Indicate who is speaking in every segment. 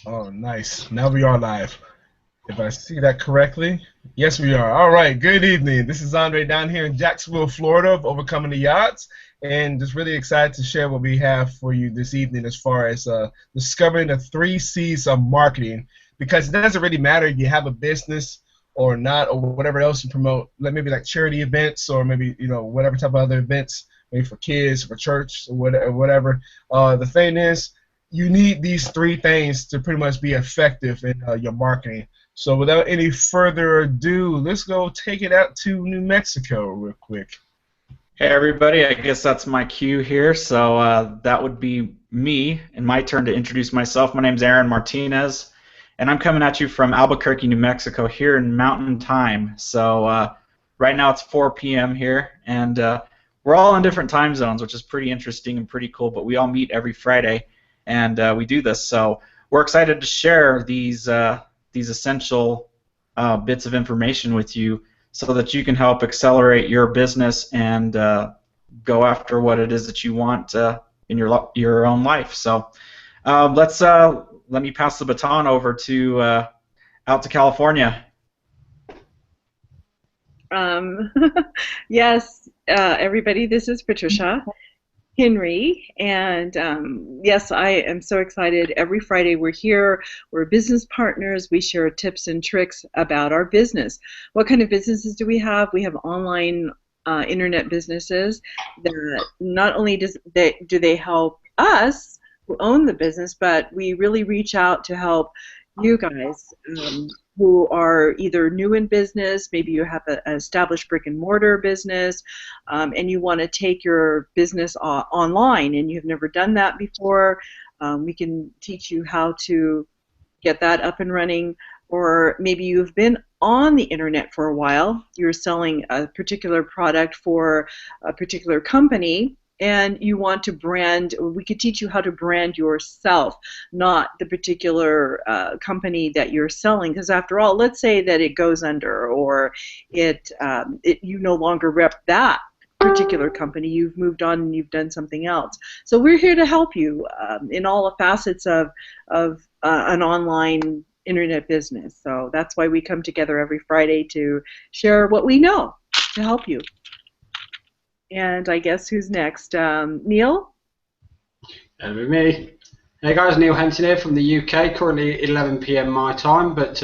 Speaker 1: Oh, nice. Now we are live. If I see that correctly, yes, we are. All right. Good evening. This is Andre down here in Jacksonville, Florida, of Overcoming the Odds, and just really excited to share what we have for you this evening as far as discovering the three C's of marketing. Because it doesn't really matter if you have a business or not, or whatever else you promote, like maybe like charity events or maybe whatever type of other events, maybe for kids, for church, or whatever. The thing is, you need these three things to pretty much be effective in your marketing. So without any further ado, let's go take it out to New Mexico real quick.
Speaker 2: Hey everybody, I guess that's my cue here. So that would be me and my turn to introduce myself. My name's Aaron Martinez, and I'm coming at you from Albuquerque, New Mexico, here in Mountain Time. So right now it's 4 p.m. here, and we're all in different time zones, which is pretty interesting and pretty cool. But we all meet every Friday, and we do this. So we're excited to share these essential bits of information with you so that you can help accelerate your business and go after what it is that you want in your own life. So let me pass the baton over to out to California.
Speaker 3: Um, yes, everybody, this is Patricia Henry, and yes, I am so excited. Every Friday we're here, we're business partners, we share tips and tricks about our business. What kind of businesses do we have? We have online internet businesses that not only do they help us who own the business, but we really reach out to help you guys who are either new in business, maybe you have an established brick and mortar business, and you want to take your business online and you've never done that before. We can teach you how to get that up and running. Or maybe you've been on the internet for a while, you're selling a particular product for a particular company, and you want to brand. We could teach you how to brand yourself, not the particular company that you're selling, because after all, let's say that it goes under, or you no longer rep that particular company, you've moved on and you've done something else. So we're here to help you in all the facets of an online internet business. So that's why we come together every Friday to share what we know to help you. And I guess who's next? Neil?
Speaker 4: That'll be me. Hey guys, Neil Henson here from the UK. Currently 11 p.m. my time, but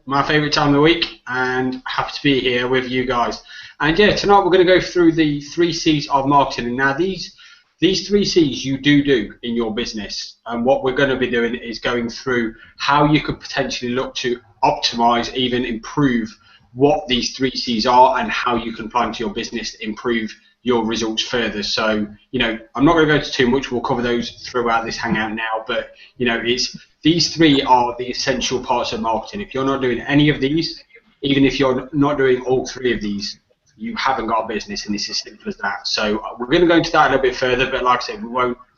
Speaker 4: my favourite time of the week, and happy to be here with you guys. And yeah, tonight we're going to go through the three C's of marketing. And now these three C's you do in your business, and what we're going to be doing is going through how you could potentially look to optimize, even improve what these three C's are, and how you can apply them to your business to improve your results further. So, I'm not going to go into too much. We'll cover those throughout this hangout now, but it's these three are the essential parts of marketing. If you're not doing any of these, even if you're not doing all three of these, you haven't got a business, and it's as simple as that. So we're going to go into that a little bit further, but like I said, I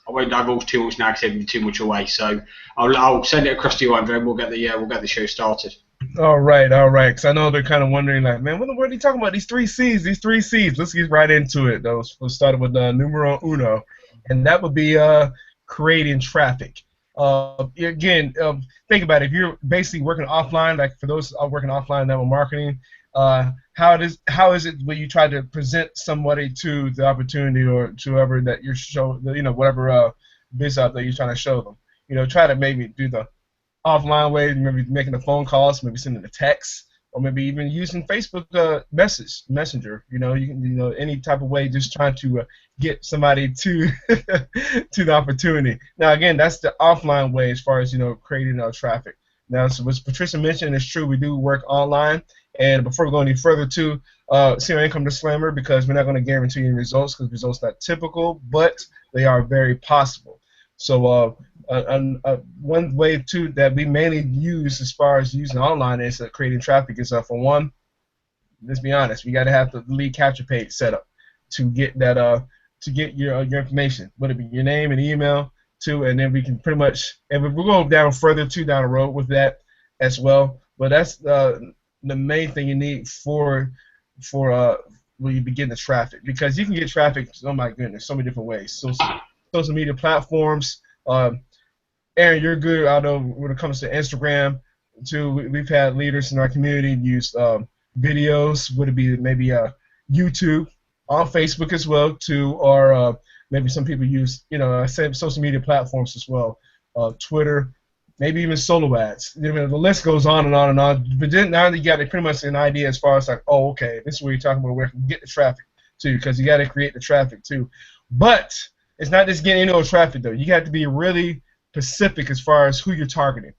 Speaker 4: won't divulge too much now because it'll be too much away. So I'll send it across to you, Andre, and we'll get the show started.
Speaker 1: All right, all right. Because I know they're kind of wondering, like, man, what are you talking about? These three C's, these three C's. Let's get right into it. We'll start with numero uno, and that would be creating traffic. Again, think about it. If you're basically working offline, like for those working offline network marketing, how is it when you try to present somebody to the opportunity or to whoever that you're whatever business that you're trying to show them. Try to maybe do the offline way, maybe making a phone calls, maybe sending a text, or maybe even using Facebook Messenger. You can any type of way, just trying to get somebody to to the opportunity. Now again, that's the offline way as far as creating traffic. Now, so what Patricia mentioned is true. We do work online, and before we go any further, see our income disclaimer, because we're not going to guarantee any results, because results are not typical, but they are very possible. So one way too that we mainly use as far as using online is creating traffic is for one, let's be honest, we got to have the lead capture page set up to get that to get your information, whether it be your name and email too, and then we can pretty much, and we'll go down further down the road with that as well. But that's the main thing you need for when you begin the traffic, because you can get traffic, oh my goodness, so many different ways. Social media platforms. Aaron, you're good. I know when it comes to Instagram, too. We've had leaders in our community use videos. Would it be maybe YouTube, on Facebook as well, too, or maybe some people use same social media platforms as well, Twitter, maybe even solo ads. The list goes on and on and on. But then now you got pretty much an idea as far as like, oh, okay, this is what you're talking about, where you can get the traffic too, because you got to create the traffic too. But it's not just getting any old traffic though. You got to be really specific as far as who you're targeting.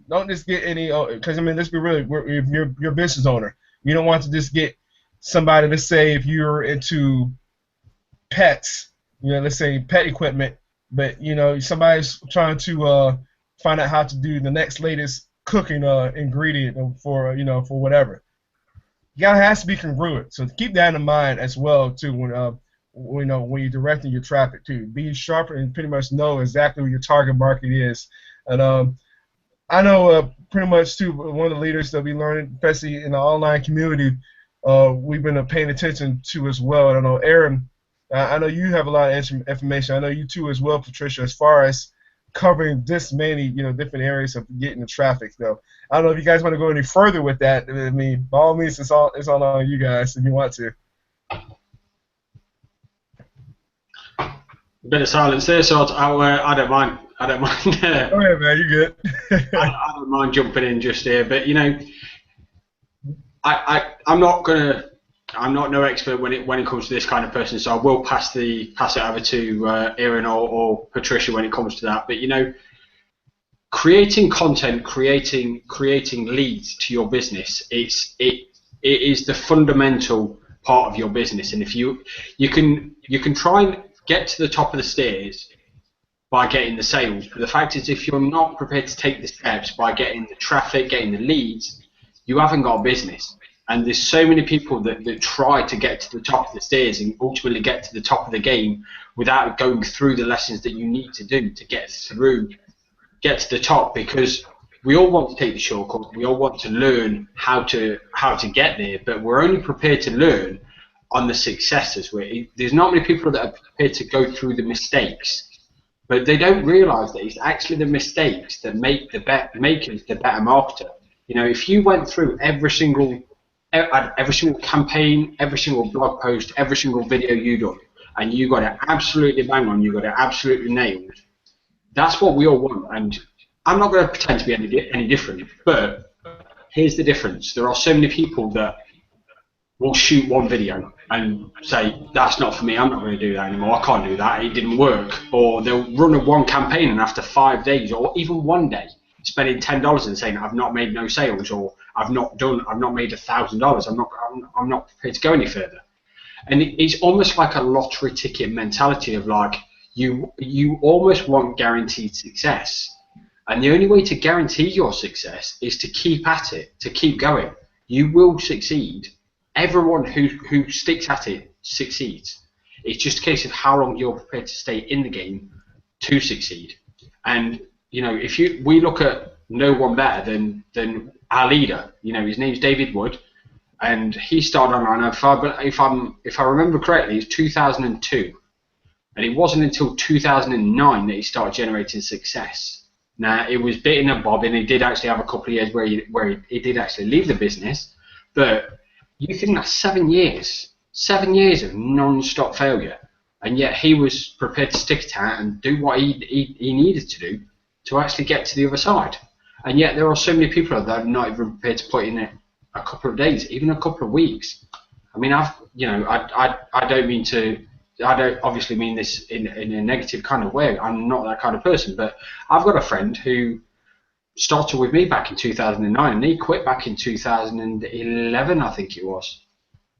Speaker 1: Don't just get any, because let's be real. If you're a business owner, you don't want to just get somebody. Let's say if you're into pets, let's say pet equipment, but somebody's trying to find out how to do the next latest cooking ingredient for for whatever. You gotta has to be congruent. So keep that in mind as well too when you're directing your traffic too. Be sharp and pretty much know exactly what your target market is. And I know pretty much too, one of the leaders that we learned, especially in the online community, we've been paying attention to as well. And I know Aaron, I know you have a lot of information. I know you too as well, Patricia, as far as covering this many different areas of getting the traffic though. I don't know if you guys want to go any further with that. I mean, by all means, it's all on you guys if you want to.
Speaker 4: A bit of silence there, so I don't mind. I don't mind.
Speaker 1: Go ahead, man. You good?
Speaker 4: I don't mind jumping in just here, but I'm not no expert when it comes to this kind of person, so I will pass it over to Aaron or Patricia when it comes to that. But creating content, creating leads to your business, it is the fundamental part of your business. And if you can try and get to the top of the stairs by getting the sales, but the fact is, if you're not prepared to take the steps by getting the traffic, getting the leads, you haven't got a business. And there's so many people that try to get to the top of the stairs and ultimately get to the top of the game without going through the lessons that you need to do to get to the top, because we all want to take the shortcut, we all want to learn how to get there, but we're only prepared to learn on the successes. There's not many people that are prepared to go through the mistakes, but they don't realize that it's actually the mistakes that make the better marketer. If you went through every single campaign, every single blog post, every single video you done, and you got it absolutely bang on, you got it absolutely nailed, that's what we all want. And I'm not going to pretend to be any different, but here's the difference. There are so many people that will shoot one video and say, that's not for me, I'm not going to do that anymore, I can't do that, it didn't work. Or they'll run one campaign and after 5 days or even one day, spending $10 and saying, I've not made no sales, or I've not made $1,000, I'm not prepared to go any further. And it's almost like a lottery ticket mentality of like, you almost want guaranteed success. And the only way to guarantee your success is to keep at it, to keep going. You will succeed. Everyone who sticks at it succeeds. It's just a case of how long you're prepared to stay in the game to succeed. And if we look at no one better than our leader, his name's David Wood, and he started online. If I remember correctly, it's 2002, and it wasn't until 2009 that he started generating success. Now it was bit in a bob, and he did actually have a couple of years where he did actually leave the business, but you think that's 7 years of non-stop failure, and yet he was prepared to stick it out and do what he needed to do to actually get to the other side. And yet there are so many people that are not even prepared to put in it a couple of days, even a couple of weeks. I mean, I don't obviously mean this in a negative kind of way. I'm not that kind of person, but I've got a friend who started with me back in 2009, and he quit back in 2011, I think it was.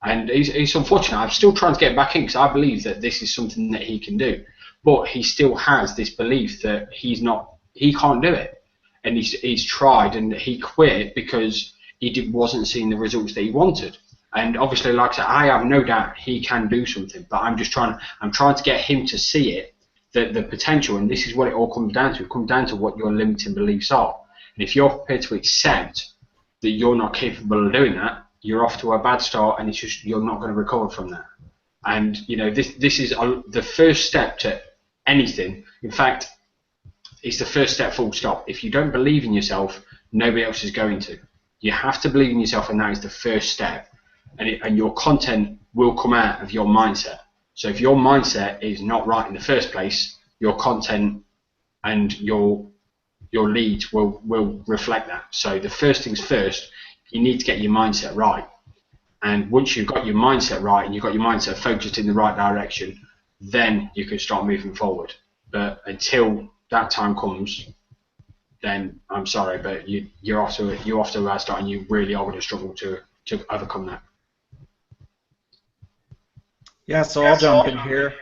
Speaker 4: And he's unfortunate. I'm still trying to get back in because I believe that this is something that he can do, but he still has this belief that he can't do it, and he's tried, and he quit because he wasn't seeing the results that he wanted. And obviously, like I said, I have no doubt he can do something, but I'm trying to get him to see it, the potential, and this is what it all comes down to. It comes down to what your limiting beliefs are. And if you're prepared to accept that you're not capable of doing that, you're off to a bad start, and you're not going to recover from that. And this is the first step to anything. In fact, it's the first step, full stop. If you don't believe in yourself, nobody else is going to. You have to believe in yourself, and that is the first step. And your content will come out of your mindset. So if your mindset is not right in the first place, your content and your leads will reflect that. So the first things first, you need to get your mindset right. And once you've got your mindset right and you've got your mindset focused in the right direction, then you can start moving forward. But until that time comes, then I'm sorry, but you're off to a bad start, and you really are going to struggle to overcome that.
Speaker 2: Yeah, so I'll jump in here.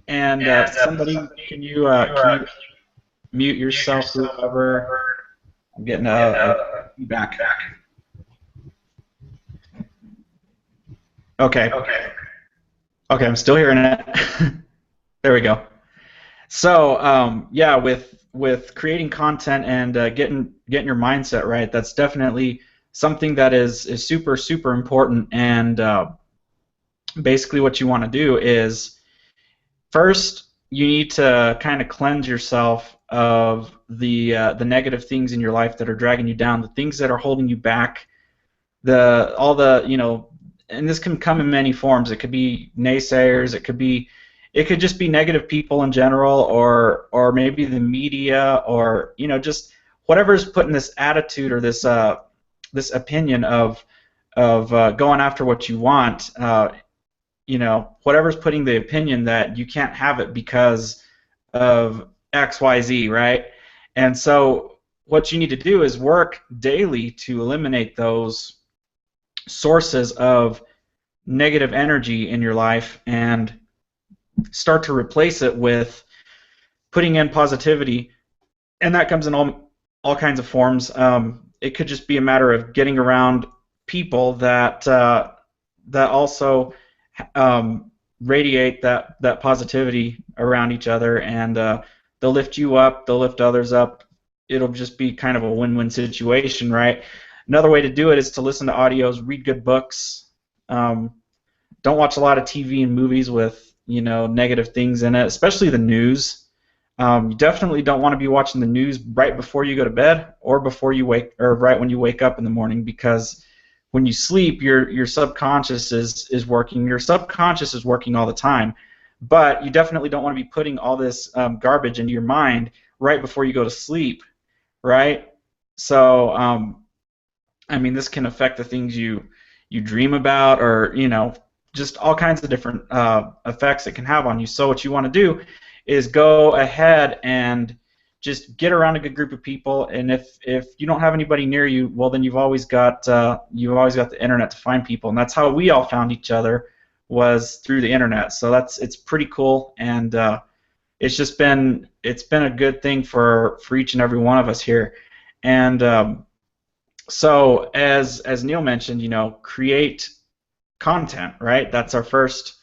Speaker 2: And somebody, can you mute yourself, whoever? I'm getting a feedback. Okay, I'm still hearing it. There we go. So yeah, with creating content and getting your mindset right, that's definitely something that is super important. And basically, what you want to do is first you need to kind of cleanse yourself of the negative things in your life that are dragging you down, the things that are holding you back, all the and this can come in many forms. It could be naysayers, it could just be negative people in general, or maybe the media, or just whatever's putting this attitude or this opinion of going after what you want. Whatever's putting the opinion that you can't have it because of X, Y, Z, right? And so what you need to do is work daily to eliminate those sources of negative energy in your life and start to replace it with putting in positivity. And that comes in all kinds of forms. It could just be a matter of getting around people that also radiate that positivity around each other, and they'll lift you up, they'll lift others up. It'll just be kind of a win-win situation, right? Another way to do it is to listen to audios, read good books. Don't watch a lot of TV and movies with negative things in it, especially the news. You definitely don't want to be watching the news right before you go to bed or right when you wake up in the morning, because when you sleep, your subconscious is working. Your subconscious is working all the time, but you definitely don't want to be putting all this garbage into your mind right before you go to sleep, right? So, this can affect the things you dream about, or just all kinds of different effects it can have on you. So what you want to do is go ahead and just get around a good group of people, and if you don't have anybody near you, well, then you've always got the internet to find people, and that's how we all found each other, was through the internet. So it's pretty cool, and it's been a good thing for each and every one of us here. And so as Neil mentioned, create content, right? That's our first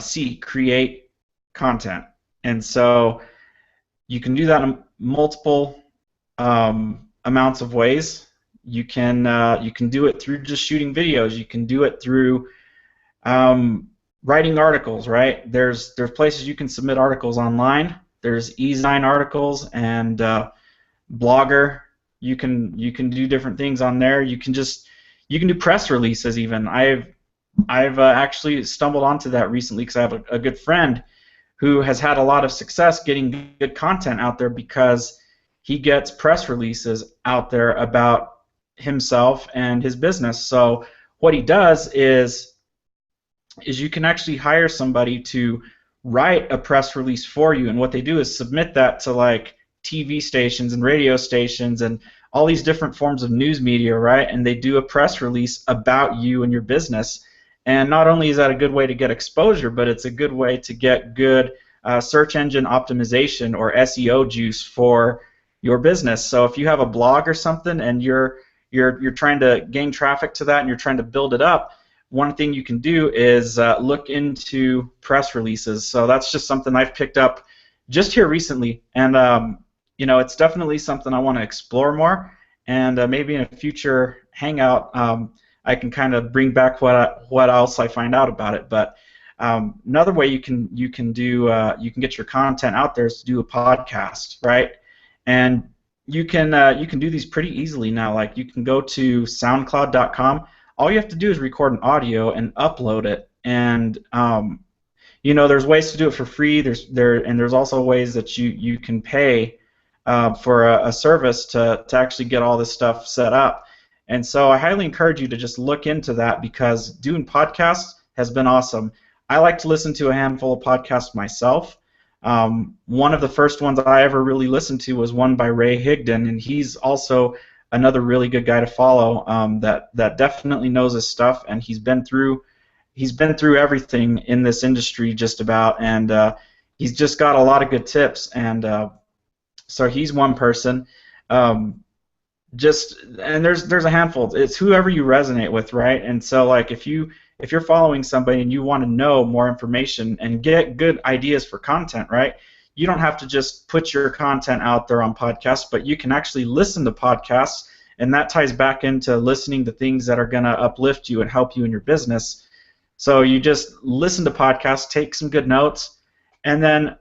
Speaker 2: C, create content. And so you can do that in multiple amounts of ways. You can do it through just shooting videos. You can do it through writing articles, right? There's places you can submit articles online. There's E-Zine articles and Blogger. You can do different things on there. You can do press releases even. I've actually stumbled onto that recently because I have a good friend who has had a lot of success getting good content out there because he gets press releases out there about himself and his business. So what he does is you can actually hire somebody to write a press release for you, and what they do is submit that to like TV stations and radio stations and all these different forms of news media, right? And they do a press release about you and your business. And not only is that a good way to get exposure, but it's a good way to get good search engine optimization or SEO juice for your business. So if you have a blog or something and you're trying to gain traffic to that and you're trying to build it up, one thing you can do is look into press releases. So that's just something I've picked up just here recently, and it's definitely something I want to explore more. And maybe in a future hangout, I can kind of bring back what else I find out about it. But Another way you can get your content out there is to do a podcast, right? And you can do these pretty easily now. Like you can go to SoundCloud.com. All you have to do is record an audio and upload it. And there's ways to do it for free. There's also ways that you can pay for a service to actually get all this stuff set up. And so I highly encourage you to just look into that, because doing podcasts has been awesome. I like to listen to a handful of podcasts myself. One of the first ones I ever really listened to was one by Ray Higdon, and he's also another really good guy to follow, that definitely knows his stuff, and he's been through everything in this industry just about, and he's just got a lot of good tips. And so he's one person. And there's a handful. It's whoever you resonate with, right? And so like if you're following somebody and you want to know more information and get good ideas for content, right? You don't have to just put your content out there on podcasts, but you can actually listen to podcasts, and that ties back into listening to things that are going to uplift you and help you in your business. So you just listen to podcasts, take some good notes, and then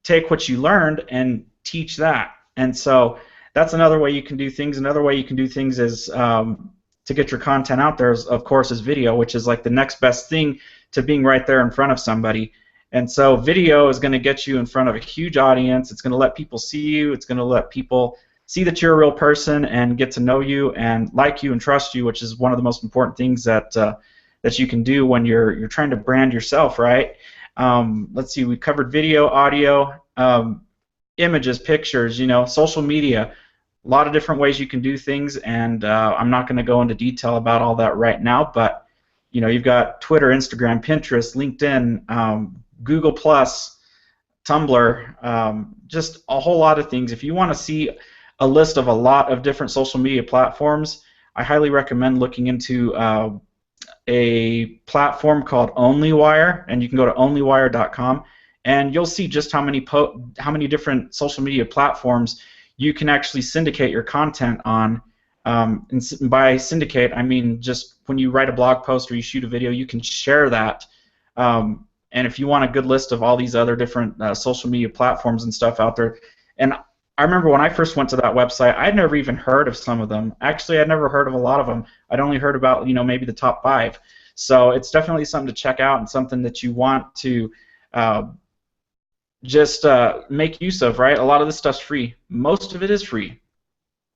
Speaker 2: take what you learned and teach that. And so that's another way you can do things. Another way you can do things is to get your content out there, of course, is video, which is like the next best thing to being right there in front of somebody. And so video is going to get you in front of a huge audience. It's going to let people see you. It's going to let people see that you're a real person and get to know you and like you and trust you, which is one of the most important things that you can do when you're trying to brand yourself, right? Let's see, we covered video, audio, images, pictures, social media. A lot of different ways you can do things, and I'm not going to go into detail about all that right now, but you've got Twitter, Instagram, Pinterest, LinkedIn, Google+, Tumblr, just a whole lot of things. If you want to see a list of a lot of different social media platforms, I highly recommend looking into a platform called OnlyWire, and you can go to onlywire.com, and you'll see just how many different social media platforms you can actually syndicate your content on. And by syndicate, I mean just when you write a blog post or you shoot a video, you can share that. And if you want a good list of all these other different social media platforms and stuff out there, and I remember when I first went to that website, I'd never even heard of some of them. Actually, I'd never heard of a lot of them. I'd only heard about maybe the top 5. So it's definitely something to check out and something that you want to just make use of, right? A lot of this stuff's free. Most of it is free,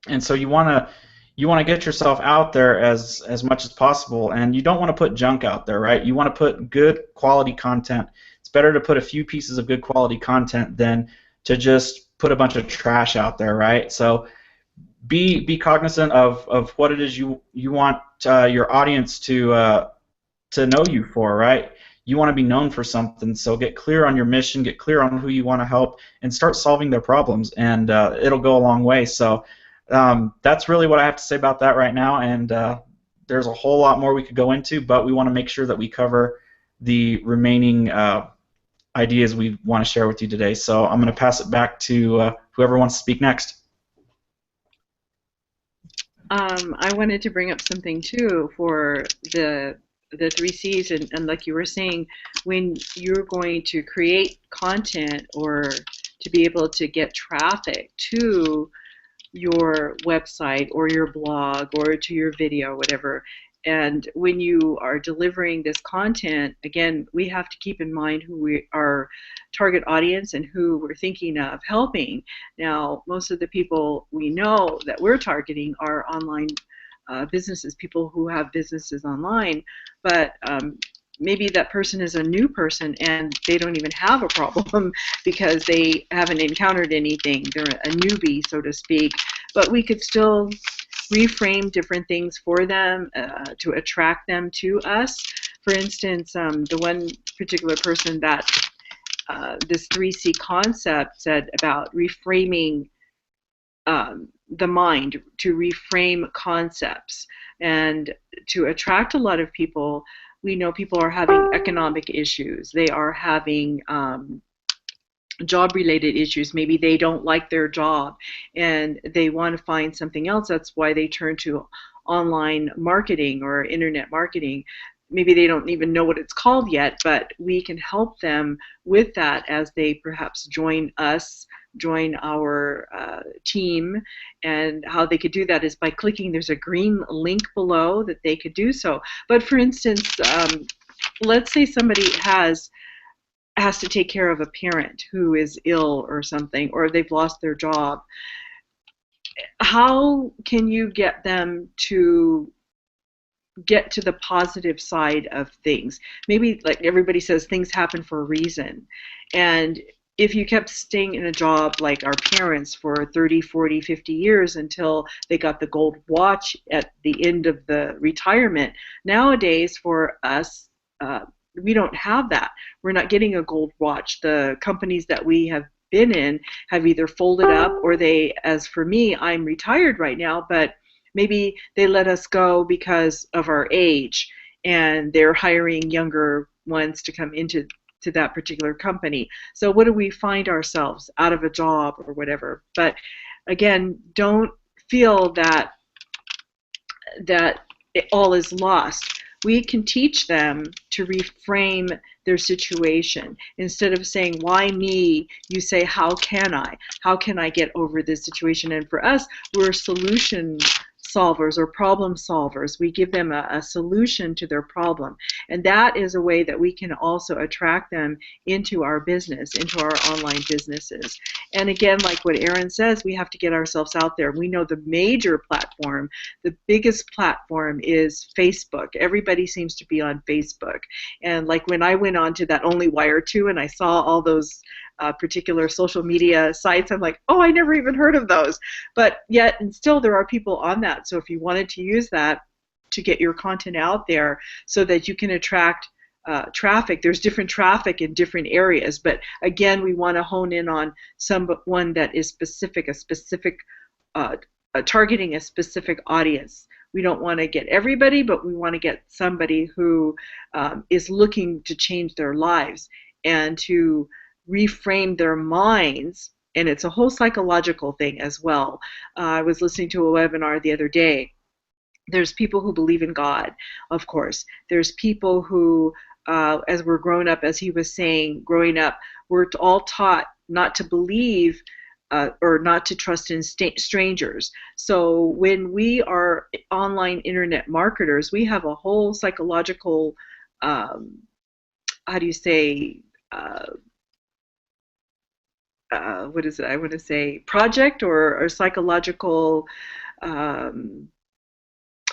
Speaker 2: and so you want to get yourself out there as much as possible, and you don't want to put junk out there, right? You want to put good quality content. It's better to put a few pieces of good quality content than to just put a bunch of trash out there, right? So be cognizant of what it is you want your audience to know you for, right? You want to be known for something, so get clear on your mission, get clear on who you want to help, and start solving their problems, and it'll go a long way. So that's really what I have to say about that right now, and there's a whole lot more we could go into, but we want to make sure that we cover the remaining ideas we want to share with you today. So I'm going to pass it back to whoever wants to speak next.
Speaker 3: I wanted to bring up something too for the 3 C's, and like you were saying, when you're going to create content or to be able to get traffic to your website or your blog or to your video, whatever, and when you are delivering this content, again, we have to keep in mind who our target audience and who we're thinking of helping. Now, most of the people we know that we're targeting are online businesses, people who have businesses online, but maybe that person is a new person and they don't even have a problem because they haven't encountered anything. They're a newbie, so to speak, but we could still reframe different things for them to attract them to us. For instance, the one particular person that this 3C concept said about reframing the mind, to reframe concepts, and to attract a lot of people. We know people are having economic issues. They are having job-related issues. Maybe they don't like their job and they want to find something else. That's why they turn to online marketing or internet marketing. maybe they don't even know what it's called yet, but we can help them with that as they perhaps join us, join our team. And how they could do that is by clicking, there's a green link below that they could do so. But for instance, let's say somebody has to take care of a parent who is ill or something, or they've lost their job. How can you get them to get to the positive side of things? Maybe, like everybody says, things happen for a reason. And if you kept staying in a job like our parents for 30, 40, 50 years until they got the gold watch at the end of the retirement, nowadays for us, we don't have that. We're not getting a gold watch. The companies that we have been in have either folded up, or they, as for me, I'm retired right now, but maybe they let us go because of our age, and they're hiring younger ones to come into that particular company. So what do we find ourselves out of a job or whatever? But again, don't feel that it all is lost. We can teach them to reframe their situation. Instead of saying, why me, you say, how can I? How can I get over this situation? And for us, we're solution solvers or problem solvers. We give them a solution to their problem. And that is a way that we can also attract them into our business, into our online businesses. And again, like what Aaron says, we have to get ourselves out there. We know the major platform, the biggest platform is Facebook. Everybody seems to be on Facebook. And like when I went on to that Only Wire 2 and I saw all those particular social media sites, I'm like, oh, I never even heard of those. But yet, and still there are people on that. So if you wanted to use that to get your content out there so that you can attract traffic, there's different traffic in different areas. But again, we want to hone in on one that is specific, targeting a specific audience. We don't want to get everybody, but we want to get somebody who is looking to change their lives and to reframe their minds. And it's a whole psychological thing as well. I was listening to a webinar the other day. There's people who believe in God, of course. There's people who, as we're growing up, as he was saying, growing up, we're all taught not to believe or not to trust in strangers. So when we are online internet marketers, we have a whole psychological, how do you say, what is it? I want to say project or psychological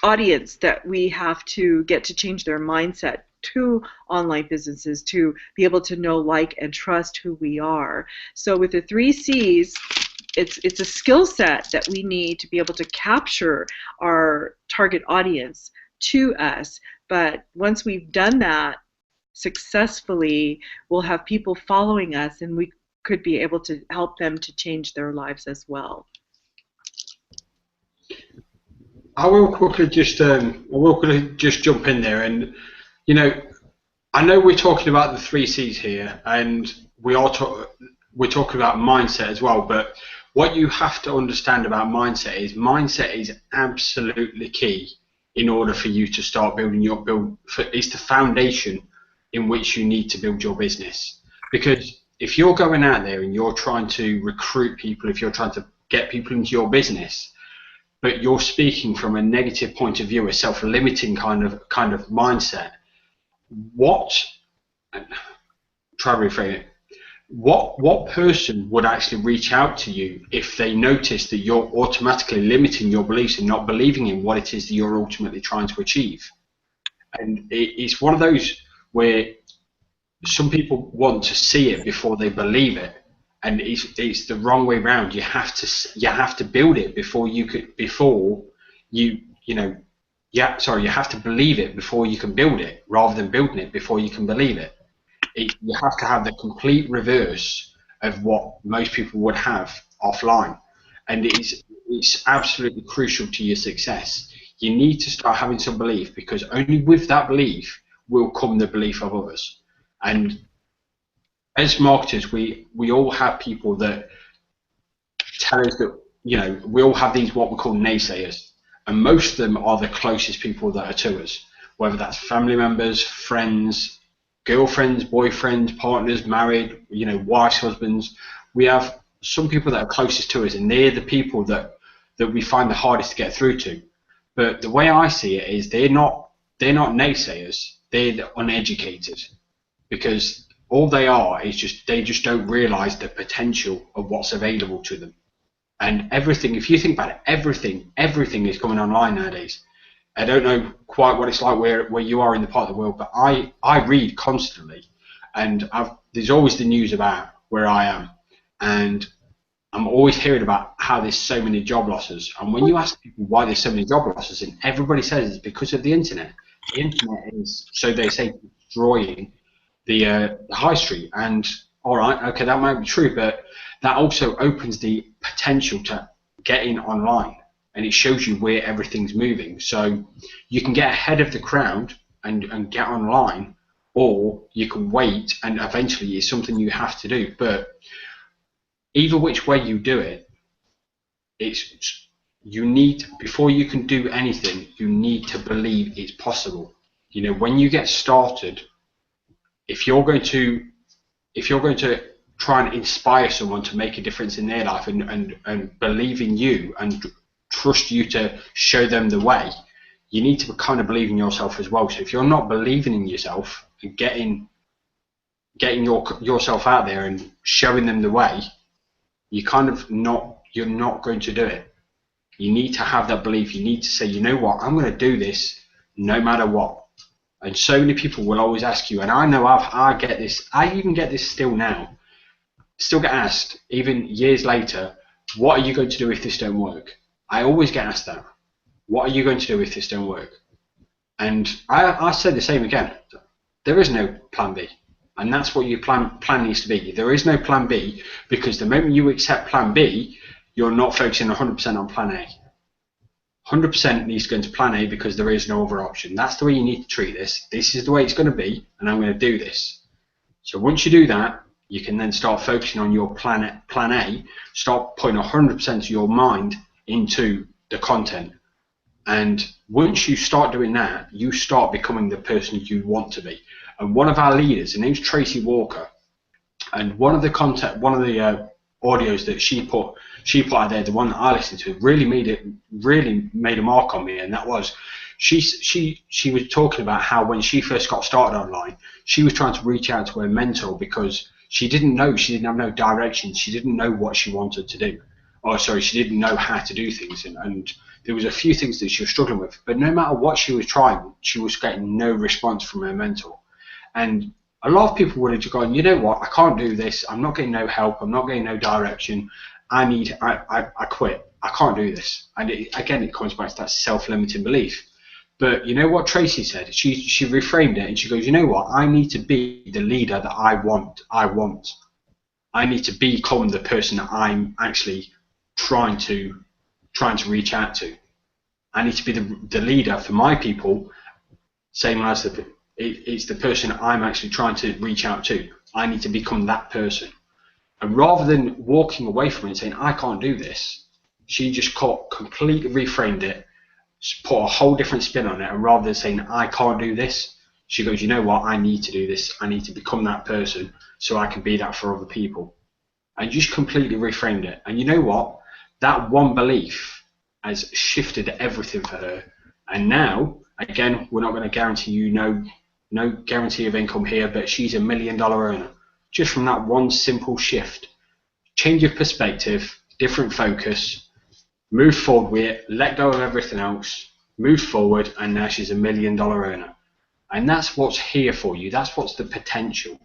Speaker 3: audience that we have to get to change their mindset to online businesses to be able to know, like, and trust who we are. So with the 3 C's, it's a skill set that we need to be able to capture our target audience to us. But once we've done that successfully, we'll have people following us, and we could be able to help them to change their lives as well.
Speaker 4: I will quickly just jump in there, and you know, I know we're talking about the 3 C's here, and we're talking about mindset as well. But what you have to understand about mindset is absolutely key in order for you to start building it's the foundation in which you need to build your business. Because if you're going out there and you're trying to recruit people, if you're trying to get people into your business, but you're speaking from a negative point of view, a self-limiting kind of mindset, what person would actually reach out to you if they notice that you're automatically limiting your beliefs and not believing in what it is that you're ultimately trying to achieve? And it's one of those where some people want to see it before they believe it, and it's the wrong way around. You have to build it before you have to believe it before you can build it, rather than building it before you can believe it. You have to have the complete reverse of what most people would have offline, and it's absolutely crucial to your success. You need to start having some belief, because only with that belief will come the belief of others. And as marketers, we all have people that tell us that, we all have these what we call naysayers, and most of them are the closest people that are to us. whether that's family members, friends, girlfriends, boyfriends, partners, married, wives, husbands. We have some people that are closest to us, and they're the people that we find the hardest to get through to. But the way I see it is they're not naysayers, they're the uneducated, because all they are is they just don't realise the potential of what's available to them. And everything, if you think about it, everything is coming online nowadays. I don't know quite what it's like where you are in the part of the world, but I read constantly, and there's always the news about where I am, and I'm always hearing about how there's so many job losses. And when you ask people why there's so many job losses, and everybody says it's because of the internet. The internet is, so they say, destroying the high street. And all right, okay, that might be true, but that also opens the potential to get in online, and it shows you where everything's moving. So you can get ahead of the crowd and get online, or you can wait, and eventually it's something you have to do. But either which way you do it, before you can do anything, you need to believe it's possible. When you get started, if you're going to try and inspire someone to make a difference in their life and believe in you and trust you to show them the way, you need to kind of believe in yourself as well. So if you're not believing in yourself and getting yourself out there and showing them the way, you're not going to do it. You need to have that belief. You need to say, you know what, I'm going to do this no matter what. And so many people will always ask you, and I know I get this, I even get this still now, still get asked, even years later, what are you going to do if this don't work? I always get asked that. What are you going to do if this don't work? And I say the same again. There is no plan B. And that's what your plan needs to be. There is no plan B, because the moment you accept plan B, you're not focusing 100% on plan A. 100% needs to go into plan A, because there is no other option. That's the way you need to treat this. This is the way it's going to be, and I'm going to do this. So once you do that, you can then start focusing on your plan A, start putting 100% of your mind into the content. And once you start doing that, you start becoming the person you want to be. And one of our leaders, her name's Tracy Walker, and one of the audios that she put out there, the one that I listened to, really made a mark on me. And that was, she was talking about how when she first got started online, she was trying to reach out to her mentor because she didn't have no direction, she didn't know what she wanted to do. She didn't know how to do things, and there was a few things that she was struggling with. But no matter what she was trying, she was getting no response from her mentor. And a lot of people would have just gone, you know what, I can't do this, I'm not getting no help, I'm not getting no direction, I quit, I can't do this. And it comes back to that self-limiting belief. But you know what Tracy said? She reframed it, and she goes, you know what, I need to be the leader that I want. I need to become the person that I'm actually trying to reach out to. I need to be the leader for my people, same as it's the person I'm actually trying to reach out to. I need to become that person. And rather than walking away from it and saying, I can't do this, she just completely reframed it, put a whole different spin on it, and rather than saying, I can't do this, she goes, you know what, I need to do this. I need to become that person so I can be that for other people. And just completely reframed it. And you know what? That one belief has shifted everything for her. And now, again, we're not going to guarantee you no guarantee of income here, but she's $1 million earner just from that one simple shift. Change of perspective, different focus, move forward with it, let go of everything else, move forward, and now she's $1 million earner. And that's what's here for you. That's what's the potential.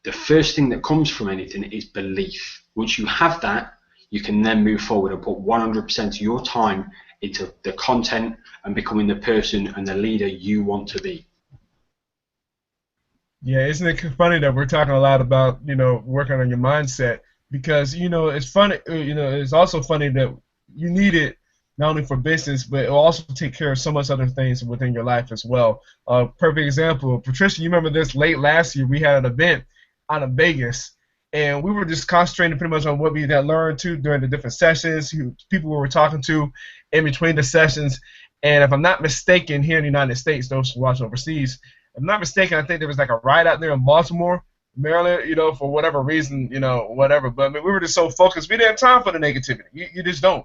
Speaker 4: The first thing that comes from anything is belief. Once you have that, you can then move forward and put 100% of your time into the content and becoming the person and the leader you want to be.
Speaker 1: Yeah, isn't it funny that we're talking a lot about, working on your mindset? Because, it's funny, it's also funny that you need it not only for business, but it will also take care of so much other things within your life as well. Perfect example, Patricia, you remember this late last year, we had an event out of Vegas, and we were just concentrating pretty much on what we had learned too during the different sessions, people we were talking to in between the sessions, And if I'm not mistaken, here in the United States, those who watch overseas, if I'm not mistaken, I think there was like a riot out there in Baltimore, Maryland, for whatever reason, whatever. But I mean, we were just so focused, we didn't have time for the negativity. You just don't.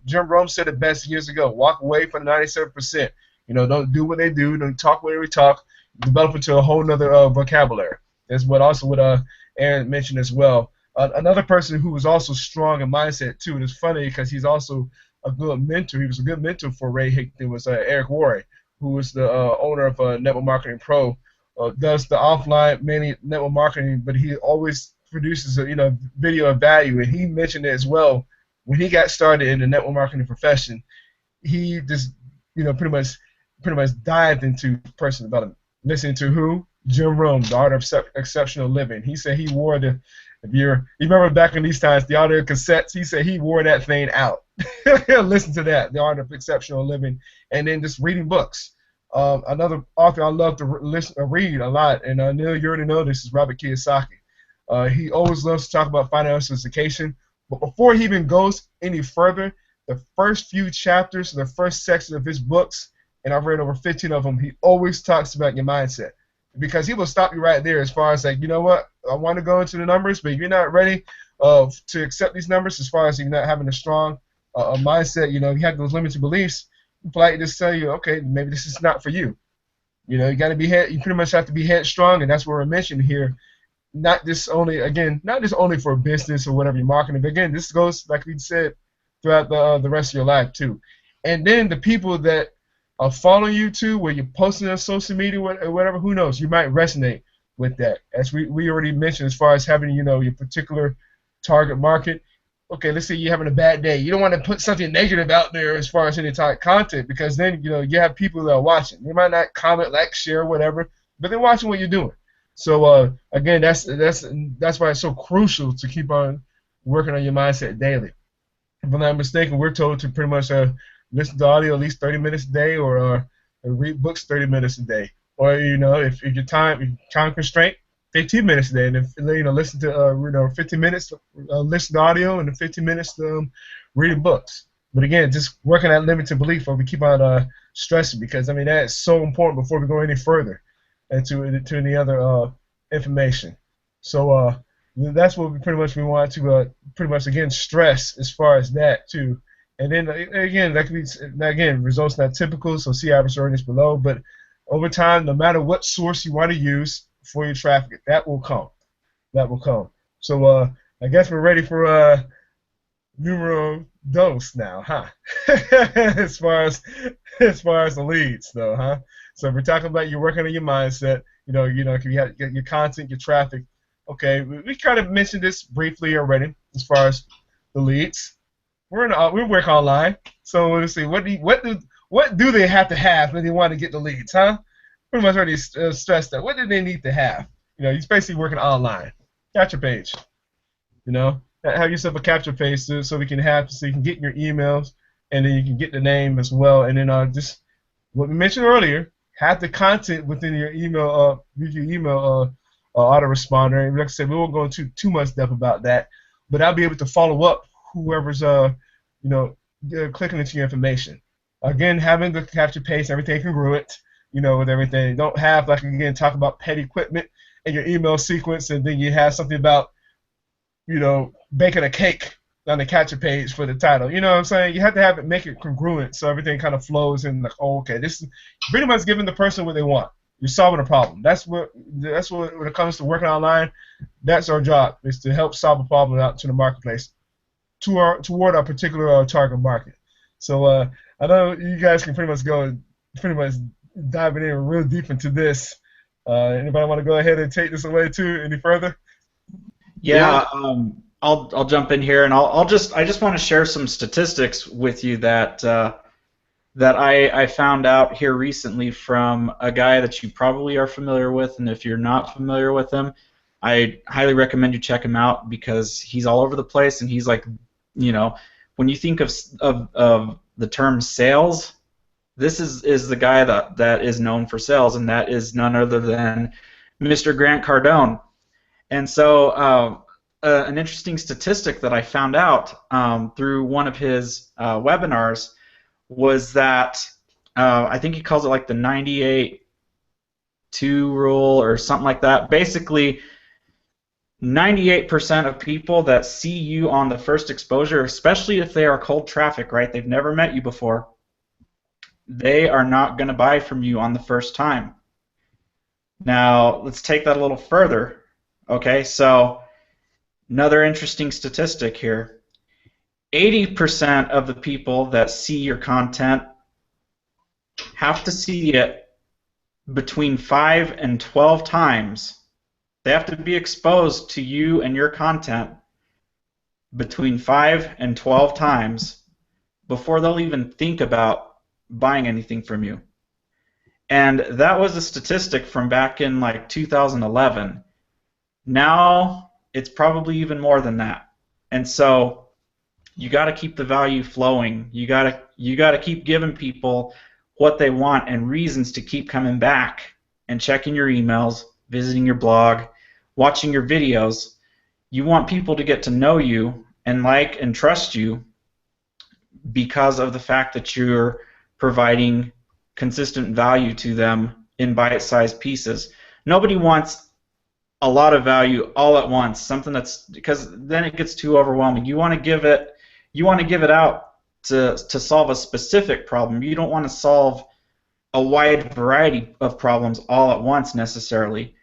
Speaker 1: Jim Rome said it best years ago: walk away from the 97%. Don't do what they do. Don't talk what we talk. Develop into a whole nother vocabulary. That's what Aaron mentioned as well. Another person who was also strong in mindset too, and it's funny because he's also a good mentor. He was a good mentor for Ray Hickton. Was Eric Worre, who was the owner of Network Marketing Pro. Does the offline mainly network marketing, but he always produces a video of value. And he mentioned it as well when he got started in the network marketing profession. He just pretty much dived into personal development. Listening to who? Jim Rome, The Art of Exceptional Living. He said he wore you remember back in these times, the audio cassettes, he said he wore that thing out. Listen to that, The Art of Exceptional Living, and then just reading books. Another author I love to read a lot, and Neil, you already know this, is Robert Kiyosaki. He always loves to talk about financial education, but before he even goes any further, the first few chapters, the first section of his books, and I've read over 15 of them, he always talks about your mindset. Because he will stop you right there as far as like, you know what, I want to go into the numbers, but if you're not ready to accept these numbers, as far as you're not having a strong mindset, you have those limited beliefs, politely just tell you, okay, maybe this is not for you. You got to you pretty much have to be headstrong, and that's what we're mentioning here. Not just only for business or whatever you're marketing, but again, this goes, like we said, throughout the rest of your life too. And then the people that are following you too, where you're posting on social media or whatever, who knows, you might resonate with that. As we already mentioned, as far as having your particular target market. Okay, let's say you're having a bad day. You don't want to put something negative out there as far as any type of content, because then you have people that are watching. They might not comment, like, share, whatever, but they're watching what you're doing. So again, that's why it's so crucial to keep on working on your mindset daily. If I'm not mistaken, we're told to pretty much listen to audio at least 30 minutes a day, or read books 30 minutes a day, or if your time constraint, 15 minutes a day, and if listen to 15 minutes listen to audio, and then 15 minutes reading books. But again, just working at limited belief, or we keep on stressing, because I mean that is so important before we go any further into any other information. So that's what we want to pretty much again stress as far as that too. And then again, results not typical, so see average earnings below. But over time, no matter what source you want to use for your traffic, that will come. That will come. So I guess we're ready for numero dos now, huh? as far as the leads, though, huh? So if we're talking about you working on your mindset, if you have your content, your traffic. Okay, we kind of mentioned this briefly already as far as the leads. We work online, so let's see. What do they have to have when they want to get the leads, huh? Pretty much already stressed that. What do they need to have? You're basically working online. Capture page. Have yourself a capture page so you can get your emails, and then you can get the name as well. And then just what we mentioned earlier, have the content within your email. Autoresponder. And like I said, we won't go into too much depth about that, but I'll be able to follow up whoever's clicking into your information. Again, having the capture page, everything congruent, with everything. Don't have, like, again, talk about pet equipment in your email sequence, and then you have something about, baking a cake on the capture page for the title. You know what I'm saying? You have to make it congruent so everything kind of flows in, like, oh, okay, this is pretty much giving the person what they want. You're solving a problem. That's what when it comes to working online, that's our job, is to help solve a problem out to the marketplace, toward our particular target market. So I know you guys can pretty much diving in real deep into this. Anybody want to go ahead and take this away too any further?
Speaker 2: Yeah. I'll jump in here, and I just want to share some statistics with you that I found out here recently from a guy that you probably are familiar with, and if you're not familiar with him, I highly recommend you check him out, because he's all over the place, and he's like, when you think of the term sales, this is the guy that is known for sales, and that is none other than Mr. Grant Cardone. And so an interesting statistic that I found out through one of his webinars was that I think he calls it like the 98-2 rule or something like that. Basically, 98% of people that see you on the first exposure, especially if they are cold traffic, right? They've never met you before. They are not going to buy from you on the first time. Now, let's take that a little further. Okay, so another interesting statistic here. 80% of the people that see your content have to see it between 5 and 12 times. They have to be exposed to you and your content between 5 and 12 times before they'll even think about buying anything from you. And that was a statistic from back in like 2011. Now it's probably even more than that. And so you got to keep the value flowing. You got to keep giving people what they want and reasons to keep coming back and checking your emails, visiting your blog, watching your videos. You want people to get to know you and like and trust you because of the fact that you're providing consistent value to them in bite-sized pieces. Nobody wants a lot of value all at once, something that's, because then it gets too overwhelming. You want to give it out to solve a specific problem. You don't want to solve a wide variety of problems all at once necessarily,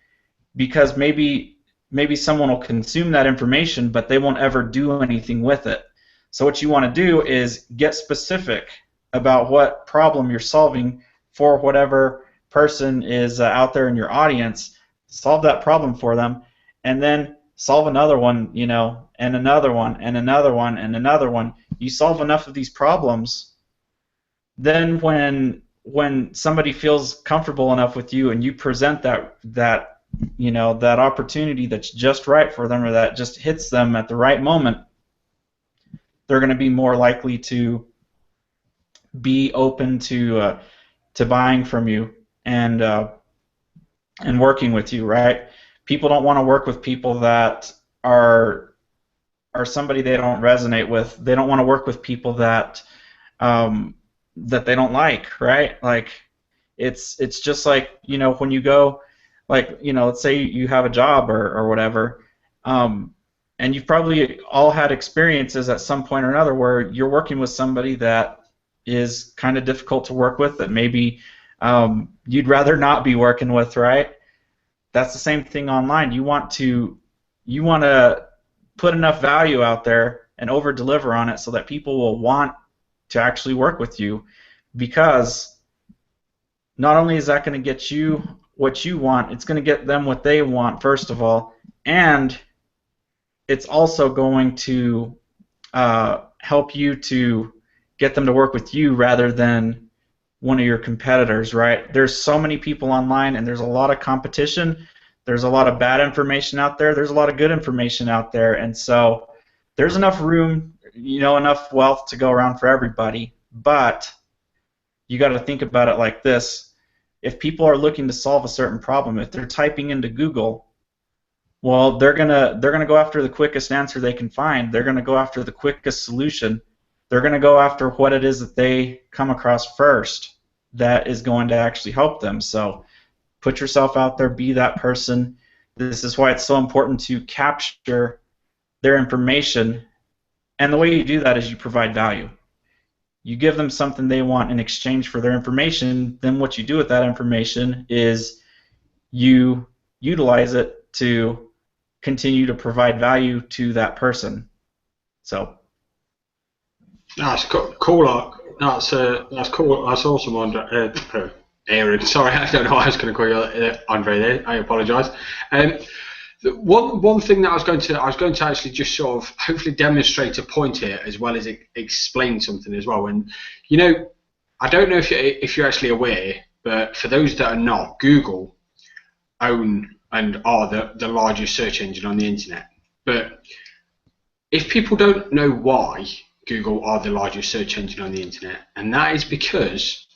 Speaker 2: because maybe someone will consume that information but they won't ever do anything with it. So what you want to do is get specific about what problem you're solving for whatever person is out there in your audience. Solve that problem for them, and then solve another one, you know, and another one, and another one, and another one. You solve enough of these problems, then when somebody feels comfortable enough with you and you present that you know, that opportunity that's just right for them or that just hits them at the right moment, they're going to be more likely to be open to buying from you and working with you, right? People don't want to work with people that are somebody they don't resonate with. They don't want to work with people that that they don't like, right? Like it's just like, you know, when you go, like, you know, let's say you have a job or whatever, and you've probably all had experiences at some point or another where you're working with somebody that is kind of difficult to work with, that maybe you'd rather not be working with, right? That's the same thing online. You want to put enough value out there and over deliver on it so that people will want to actually work with you, because not only is that going to get you what you want, it's going to get them what they want first of all, and it's also going to help you to get them to work with you rather than one of your competitors, right? There's so many people online, and there's a lot of competition. There's a lot of bad information out there. There's a lot of good information out there, and so there's enough room, you know, enough wealth to go around for everybody. But you got to think about it like this: if people are looking to solve a certain problem, if they're typing into Google, well, they're gonna go after the quickest answer they can find. They're gonna go after the quickest solution. They're going to go after what it is that they come across first that is going to actually help them. So put yourself out there, be that person. This is why it's so important to capture their information, and the way you do that is you provide value. You give them something they want in exchange for their information. Then what you do with that information is you utilize it to continue to provide value to that person. So
Speaker 4: that's cool. That's cool. That's awesome, Aaron. Sorry, I don't know why I was going to call you Andre there. I apologise. One thing that I was going to actually just sort of hopefully demonstrate a point here, as well as explain something as well. And you know, I don't know if you're actually aware, but for those that are not, Google own and are the largest search engine on the internet. But if people don't know why Google are the largest search engine on the internet, and that is because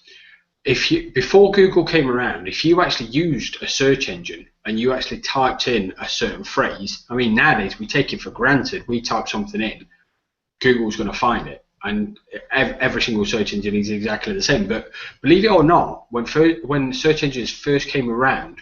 Speaker 4: before Google came around, if you actually used a search engine and you actually typed in a certain phrase, I mean, nowadays we take it for granted. We type something in, Google's going to find it, and every single search engine is exactly the same. But believe it or not, when search engines first came around,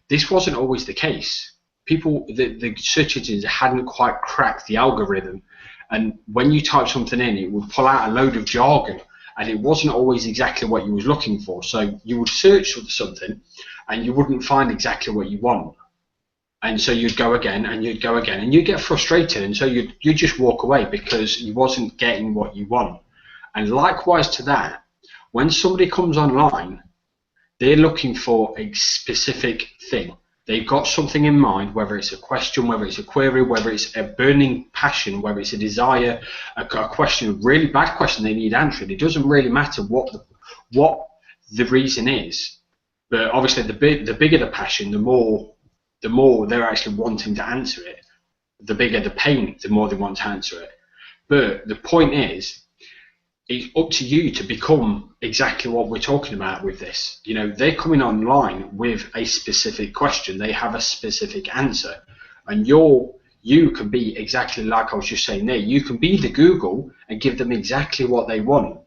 Speaker 4: this wasn't always the case. The search engines hadn't quite cracked the algorithm, and when you type something in, it would pull out a load of jargon, and it wasn't always exactly what you was looking for. So you would search for something, and you wouldn't find exactly what you want. And so you'd go again, and you'd go again, and you'd get frustrated, and so you'd just walk away because you wasn't getting what you want. And likewise to that, when somebody comes online, they're looking for a specific thing. They've got something in mind, whether it's a question, whether it's a query, whether it's a burning passion, whether it's a desire, a question, a really bad question they need answered. It doesn't really matter what the reason is, but obviously the bigger the passion, the more they're actually wanting to answer it. The bigger the pain, the more they want to answer it. But the point is, it's up to you to become exactly what we're talking about with this. You know, they're coming online with a specific question. They have a specific answer. And you can be exactly like I was just saying there. You can be the Google and give them exactly what they want.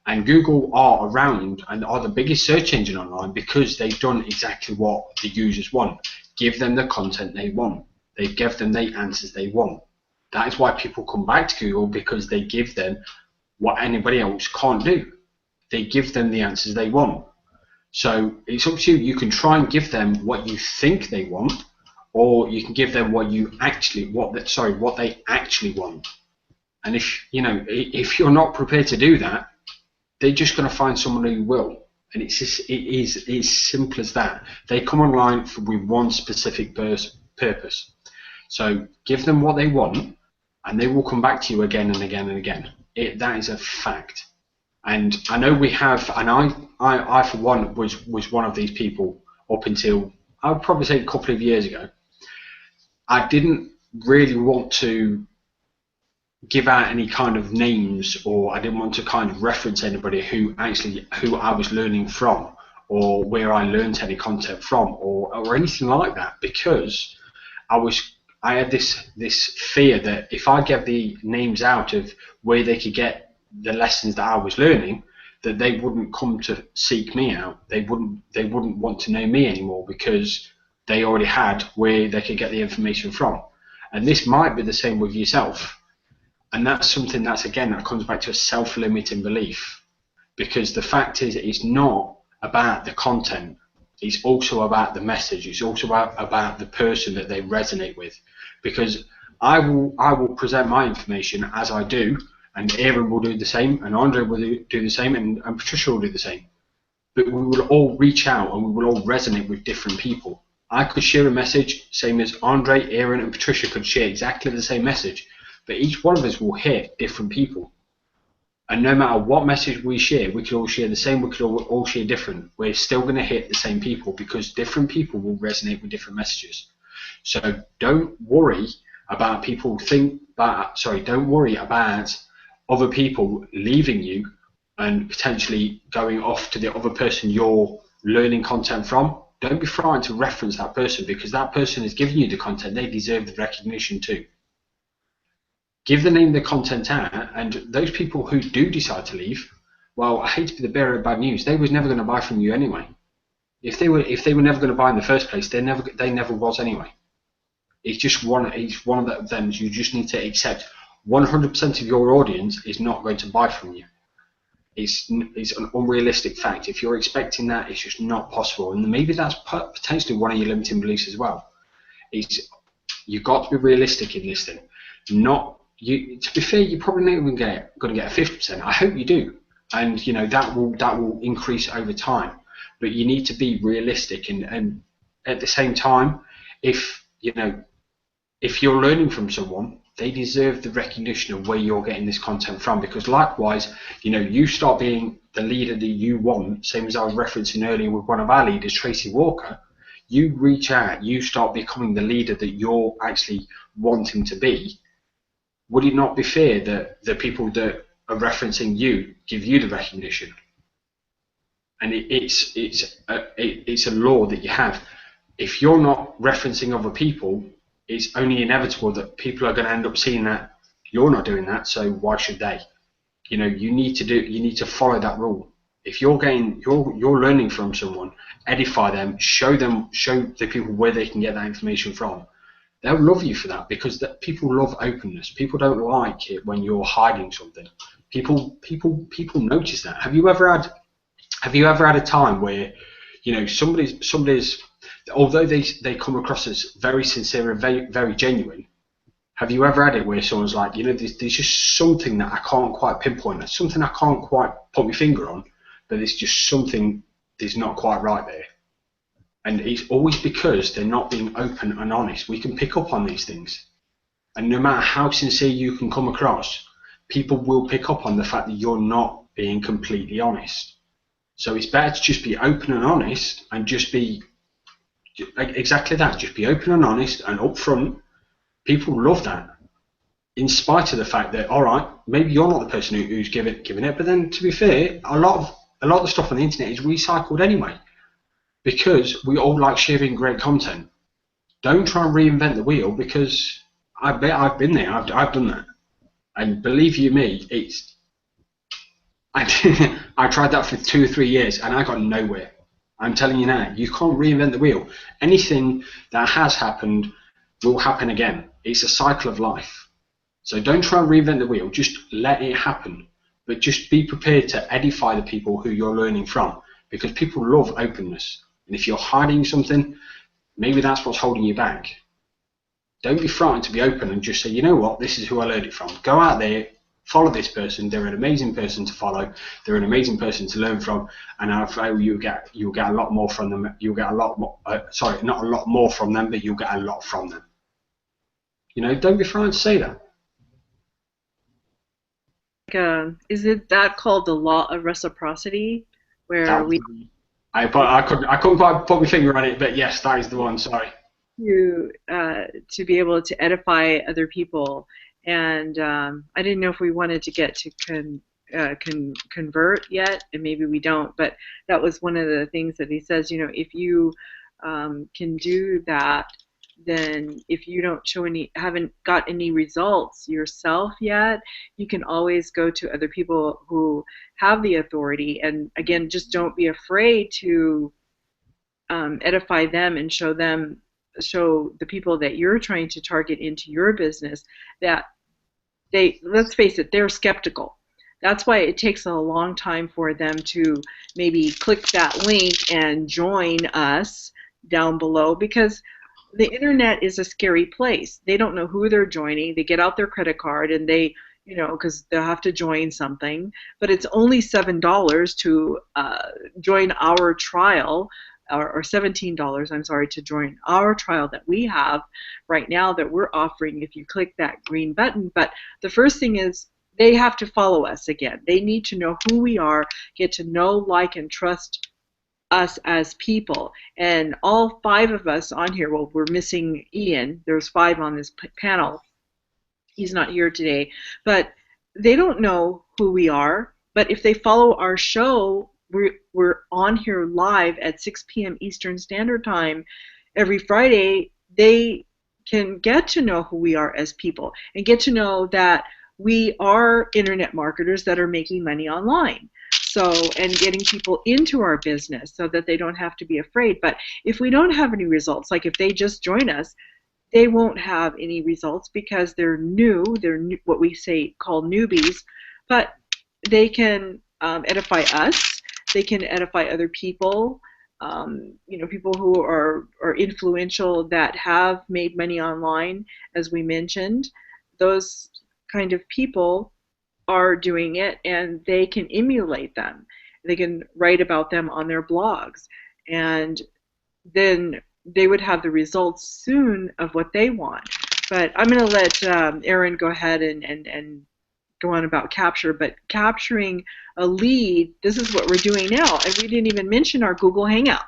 Speaker 4: And Google are around and are the biggest search engine online because they've done exactly what the users want. Give them the content they want. They give them the answers they want. That is why people come back to Google, because they give them what anybody else can't do. They give them the answers they want. So it's up to you. You can try and give them what you think they want, or you can give them what they actually want. And if you're not prepared to do that, they're just going to find someone who will. And it is as simple as that. They come online with one specific purpose. So give them what they want, and they will come back to you again and again and again. That is a fact. And I know we have, and I for one was one of these people up until, I would probably say, a couple of years ago. I didn't really want to give out any kind of names, or I didn't want to kind of reference anybody who I was learning from, or where I learned any content from, or anything like that, because I had this fear that if I gave the names out of where they could get the lessons that I was learning, that they wouldn't come to seek me out. They wouldn't want to know me anymore, because they already had where they could get the information from. And this might be the same with yourself. And that's something that comes back to a self-limiting belief, because the fact is, it's not about the content. It's also about the message. It's also about the person that they resonate with. Because I will present my information as I do, and Aaron will do the same, and Andre will do the same, and Patricia will do the same. But we will all reach out, and we will all resonate with different people. I could share a message, same as Andre, Aaron, and Patricia could share exactly the same message, but each one of us will hit different people. And no matter what message we share, we could all share the same, we could all share different. We're still going to hit the same people, because different people will resonate with different messages. So don't worry about don't worry about other people leaving you and potentially going off to the other person you're learning content from. Don't be frightened to reference that person, because that person is giving you the content. They deserve the recognition too. Give the name of the content out, and those people who do decide to leave, well, I hate to be the bearer of bad news, they was never going to buy from you anyway. If they were never going to buy in the first place, they never was anyway. It's one of them. You just need to accept 100% of your audience is not going to buy from you. It's an unrealistic fact. If you're expecting that, it's just not possible. And maybe that's potentially one of your limiting beliefs as well. You've got to be realistic in this thing. To be fair, you're probably not even going to get a 50%. I hope you do, and that will increase over time. But you need to be realistic, and at the same time, if you're learning from someone, they deserve the recognition of where you're getting this content from, because likewise, you start being the leader that you want, same as I was referencing earlier with one of our leaders, Tracy Walker. You reach out, you start becoming the leader that you're actually wanting to be. Would it not be fair that the people that are referencing you give you the recognition? And it's a law that you have. If you're not referencing other people, it's only inevitable that people are going to end up seeing that you're not doing that, so why should they? you need to follow that rule. If you're learning from someone, edify them, show the people where they can get that information from. They'll love you for that, because people love openness. People don't like it when you're hiding something. People notice that. Have you ever had a time where somebody's although they come across as very sincere and very, very genuine, have you ever had it where someone's like, there's just something that I can't quite pinpoint, there's something I can't quite put my finger on, but it's just something that's not quite right there? And it's always because they're not being open and honest. We can pick up on these things. And no matter how sincere you can come across, people will pick up on the fact that you're not being completely honest. So it's better to just be open and honest, and just be exactly that. Just be open and honest and upfront. People love that, in spite of the fact that, all right, maybe you're not the person who's giving it, but then to be fair, a lot of the stuff on the internet is recycled anyway, because we all like sharing great content. Don't try and reinvent the wheel, because I've been there. I've done that, and believe you me, I tried that for 2 or 3 years and I got nowhere. I'm telling you now, you can't reinvent the wheel. Anything that has happened will happen again. It's a cycle of life. So don't try and reinvent the wheel, just let it happen. But just be prepared to edify the people who you're learning from, because people love openness. And if you're hiding something, maybe that's what's holding you back. Don't be frightened to be open and just say, you know what, this is who I learned it from. Go out there, follow this person. They're an amazing person to follow. They're an amazing person to learn from, and I feel you'll get a lot more from them. You'll get a lot more. Not a lot more from them, but you'll get a lot from them. Don't be frightened to say that.
Speaker 3: Is it that called the law of reciprocity, where
Speaker 4: I couldn't quite put my finger on it, but yes, that is the one. Sorry.
Speaker 3: To be able to edify other people. And I didn't know if we wanted to get to convert yet, and maybe we don't, but that was one of the things that he says, if you can do that, then if you haven't got any results yourself yet, you can always go to other people who have the authority. And again, just don't be afraid to edify them and show the people that you're trying to target into your business that let's face it, they're skeptical. That's why it takes a long time for them to maybe click that link and join us down below, because the internet is a scary place. They don't know who they're joining. They get out their credit card and they, because they'll have to join something, but it's only $7 to join our trial, or $17, I'm sorry, to join our trial that we have right now that we're offering if you click that green button. But the first thing is they have to follow us again. They need to know who we are, get to know, like, and trust us as people. And all 5 of us on here, well, we're missing Ian. There's 5 on this panel. He's not here today. But they don't know who we are. But if they follow our show, we're on here live at 6 p.m. Eastern Standard Time every Friday. They can get to know who we are as people and get to know that we are internet marketers that are making money online. So, and getting people into our business so that they don't have to be afraid. But if we don't have any results, like if they just join us, they won't have any results because they're new. They're new, what we call newbies. But they can edify us. They can edify other people, people who are influential that have made money online, as we mentioned. Those kind of people are doing it, and they can emulate them. They can write about them on their blogs, and then they would have the results soon of what they want. But I'm going to let Aaron go ahead and go on about capture, but capturing a lead, this is what we're doing now. And we didn't even mention our Google Hangout.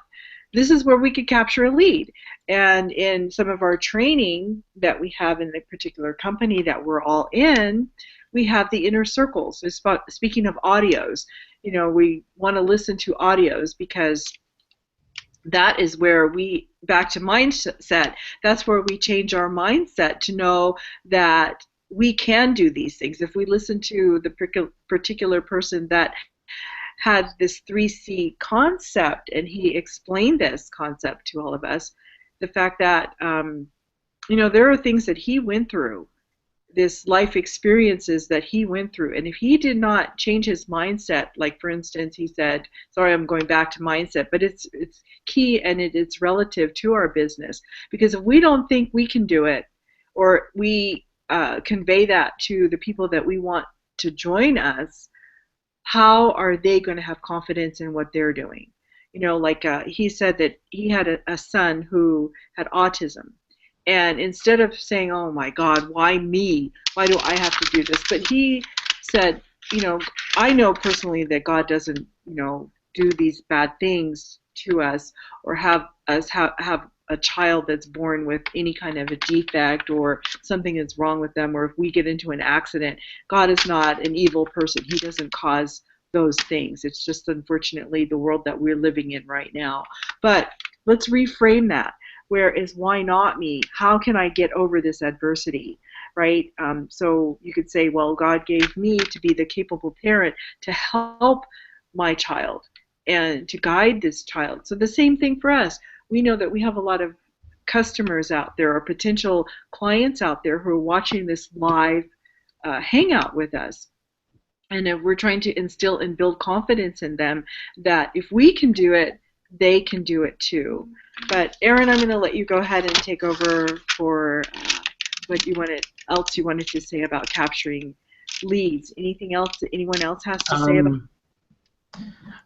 Speaker 3: This is where we could capture a lead. And in some of our training that we have in the particular company that we're all in, we have the inner circles. Speaking of audios, we want to listen to audios because that is where back to mindset, that's where we change our mindset to know that we can do these things. If we listen to the particular person that had this 3C concept, and he explained this concept to all of us, the fact that, there are things that he went through, this life experiences that he went through, and if he did not change his mindset, like for instance, he said, sorry, I'm going back to mindset, but it's key, and it's relative to our business, because if we don't think we can do it, or we convey that to the people that we want to join us, how are they going to have confidence in what they're doing? Like he said that he had a son who had autism. And instead of saying, oh my God, why me? Why do I have to do this? But he said, I know personally that God doesn't, do these bad things to us, or have us have a child that's born with any kind of a defect, or something is wrong with them, or if we get into an accident. God is not an evil person. He doesn't cause those things. It's just unfortunately the world that we're living in right now. But let's reframe that. Where is why not me? How can I get over this adversity, right? So you could say, well, God gave me to be the capable parent to help my child and to guide this child. So the same thing for us. We know that we have a lot of customers out there, or potential clients out there, who are watching this live hangout with us. And we're trying to instill and build confidence in them that if we can do it, they can do it too. But Aaron, I'm going to let you go ahead and take over for what you wanted to say about capturing leads. Anything else that anyone else has to say about?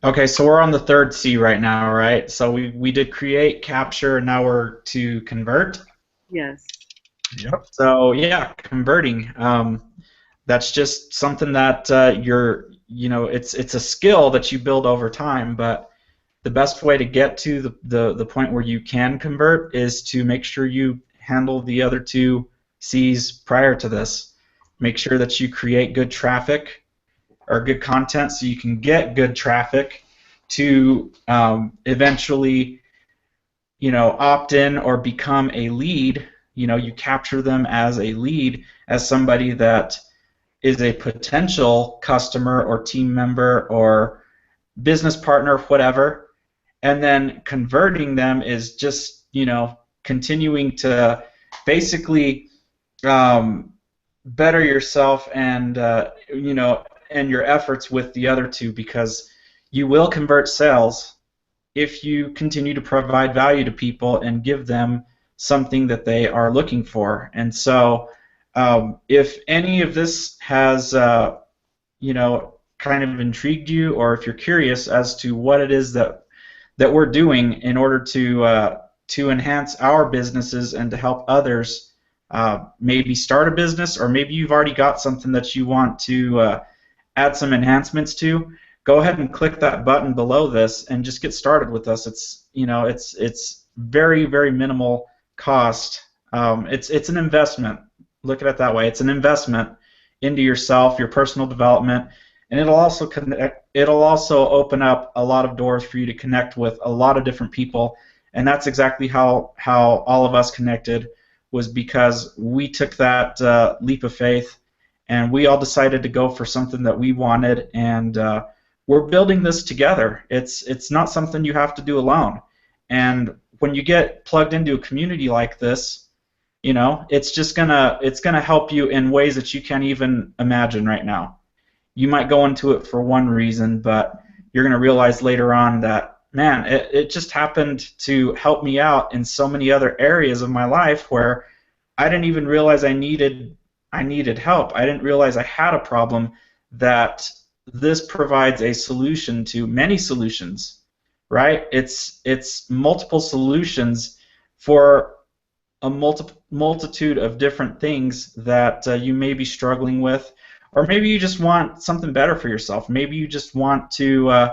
Speaker 2: Okay, so we're on the third C right now, right? So we did create, capture, and now we're to convert.
Speaker 3: Yes.
Speaker 1: Yep.
Speaker 2: So yeah, converting. That's just something that it's a skill that you build over time, but the best way to get to the point where you can convert is to make sure you handle the other two C's prior to this. Make sure that you create good traffic or good content so you can get good traffic to eventually, opt in or become a lead. You capture them as a lead, as somebody that is a potential customer or team member or business partner, whatever. And then converting them is just, continuing to basically better yourself and, and your efforts with the other two, because you will convert sales if you continue to provide value to people and give them something that they are looking for. And so if any of this has, kind of intrigued you, or if you're curious as to what it is that we're doing in order to enhance our businesses and to help others maybe start a business, or maybe you've already got something that you want to add some enhancements to, go ahead and click that button below this and just get started with us. It's it's very, very minimal cost. It's an investment. Look at it that way. It's an investment into yourself, your personal development. And it'll also open up a lot of doors for you to connect with a lot of different people. And that's exactly how all of us connected, was because we took that leap of faith, and we all decided to go for something that we wanted, and we're building this together. It's not something you have to do alone. And when you get plugged into a community like this, it's gonna help you in ways that you can't even imagine right now. You might go into it for one reason, but you're going to realize later on that, man, it just happened to help me out in so many other areas of my life where I didn't even realize I needed help. I didn't realize I had a problem, that this provides a solution to many solutions, right? It's multiple solutions for a multitude of different things that you may be struggling with. Or maybe you just want something better for yourself. Maybe you just want to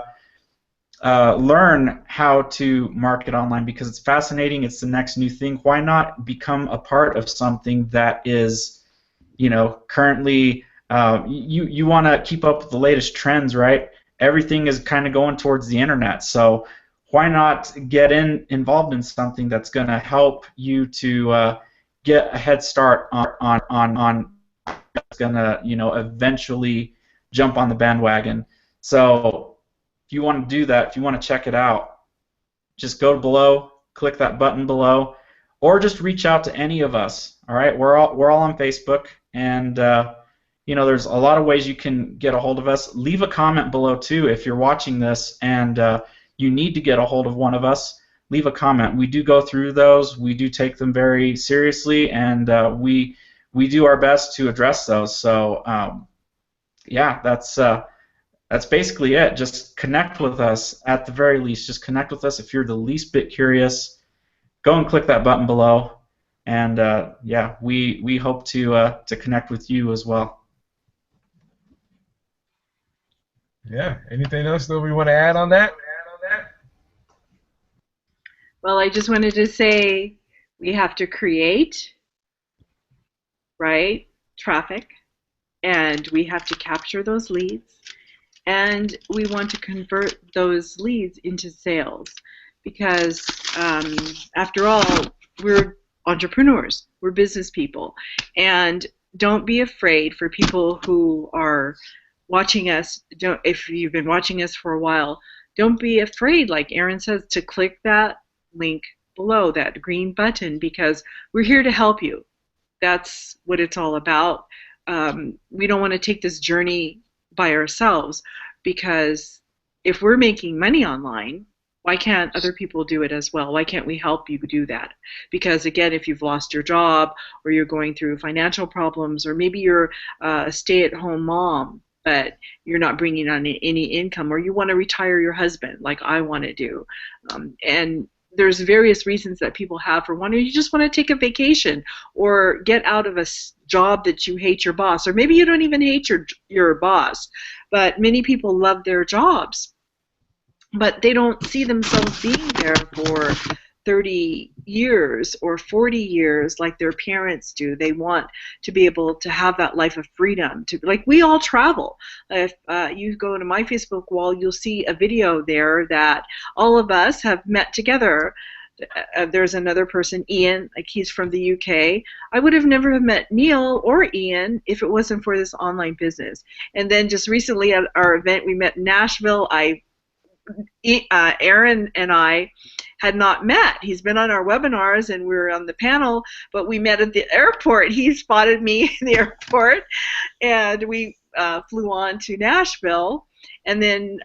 Speaker 2: learn how to market online because it's fascinating. It's the next new thing. Why not become a part of something that is, currently you want to keep up with the latest trends, right? Everything is kind of going towards the internet. So why not get involved in something that's going to help you to get a head start on gonna, eventually jump on the bandwagon. So if you want to do that, if you want to check it out, just go below, click that button below, or just reach out to any of us. All right, we're all on Facebook, and there's a lot of ways you can get a hold of us. Leave a comment below too if you're watching this and you need to get a hold of one of us. Leave a comment. We do go through those. We do take them very seriously, and we do our best to address those. So yeah, that's basically it. Just connect with us at the very least. Just connect with us if you're the least bit curious. Go and click that button below, and yeah, we hope to connect with you as well.
Speaker 1: Yeah. Anything else that we want to add on that?
Speaker 3: Well, I just wanted to say we have to create, right, traffic, and we have to capture those leads, and we want to convert those leads into sales, because after all, we're entrepreneurs, we're business people, and don't be afraid for people who are watching us. If you've been watching us for a while, don't be afraid, like Aaron says, to click that link below, that green button, because we're here to help you. That's what it's all about. We don't want to take this journey by ourselves, because if we're making money online, why can't other people do it as well? Why can't we help you do that? Because again, if you've lost your job, or you're going through financial problems, or maybe you're a stay-at-home mom, but you're not bringing on any income, or you want to retire your husband like I want to do, and there's various reasons that people have for wanting. You just want to take a vacation, or get out of a job that you hate your boss, or maybe you don't even hate your boss, but many people love their jobs, but they don't see themselves being there for 30 years or 40 years like their parents do. They want to be able to have that life of freedom. Like we all travel. If you go to my Facebook wall, you'll see a video there that all of us have met together. There's another person, Ian, like he's from the UK. I would have never have met Neil or Ian if it wasn't for this online business. And then just recently at our event, we met in Nashville. Aaron and I had not met. He's been on our webinars and we were on the panel, but we met at the airport. He spotted me in the airport, and we flew on to Nashville. And then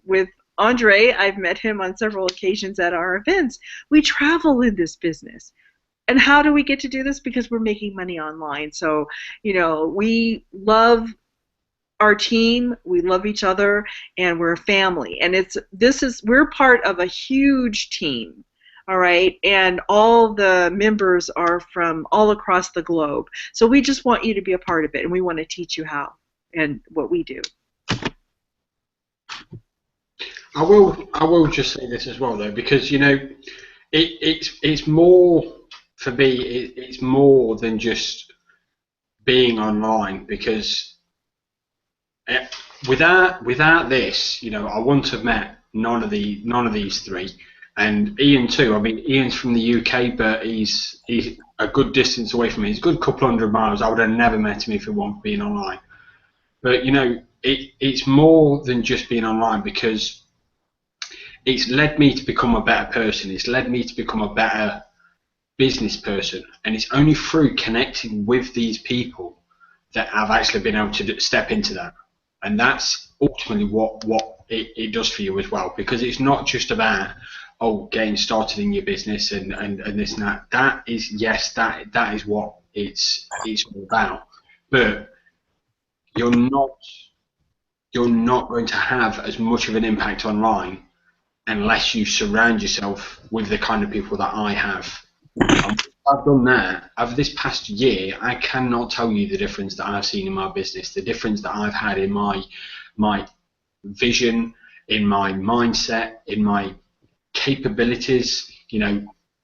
Speaker 3: with Andre, I've met him on several occasions at our events. We travel in this business. And how do we get to do this? Because we're making money online. So, we love our team, we love each other, and we're a family. And we're part of a huge team, all right? And all the members are from all across the globe. So we just want you to be a part of it, and we want to teach you how and what we do.
Speaker 4: I will just say this as well, though, because it's more for me. It's more than just being online, because without this, I wouldn't have met none of these three, and Ian too. I mean, Ian's from the UK, but he's a good distance away from me. He's a good couple hundred miles. I would have never met him if it wasn't being online. But it's more than just being online, because it's led me to become a better person. It's led me to become a better business person, and it's only through connecting with these people that I've actually been able to step into that. And that's ultimately what it does for you as well, because it's not just about getting started in your business and this and that. That is, yes, that is what it's all about. But you're not going to have as much of an impact online unless you surround yourself with the kind of people that I have. I've done that. Over this past year, I cannot tell you the difference that I've seen in my business, the difference that I've had in my vision, in my mindset, in my capabilities.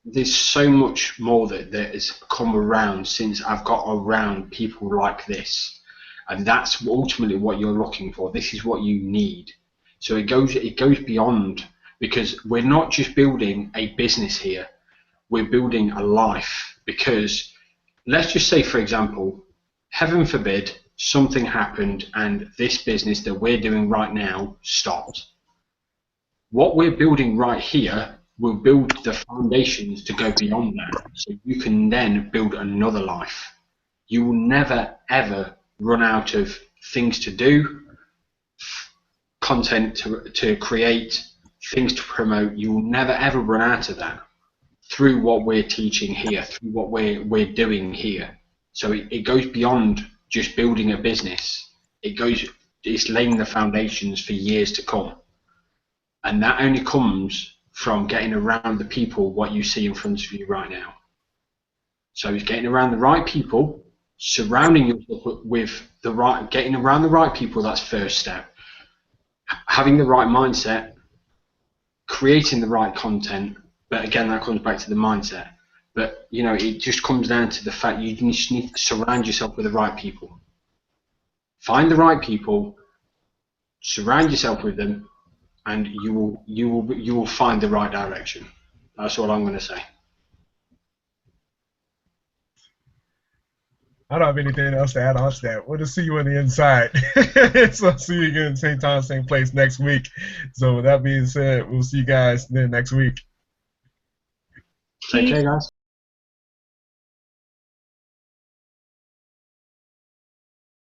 Speaker 4: There's so much more that has come around since I've got around people like this, and that's ultimately what you're looking for. This is what you need. So it goes beyond, because we're not just building a business here. We're building a life, because let's just say, for example, heaven forbid, something happened and this business that we're doing right now stopped. What we're building right here will build the foundations to go beyond that, so you can then build another life. You will never ever run out of things to do, content to create, things to promote. You will never ever run out of that through what we're teaching here, through what we're doing here. So it goes beyond just building a business. It's laying the foundations for years to come. And that only comes from getting around the people what you see in front of you right now. So it's getting around the right people, surrounding yourself with getting around the right people, that's first step. Having the right mindset, creating the right content, but again, that comes back to the mindset. But, you know, it just comes down to the fact you just need to surround yourself with the right people. Find the right people, surround yourself with them, and you will find the right direction. That's all I'm going to say.
Speaker 1: I don't have anything else to add on to that. We'll just see you on the inside. So I'll see you again, same time, same place next week. So with that being said, we'll see you guys then next week.
Speaker 4: Take care, guys.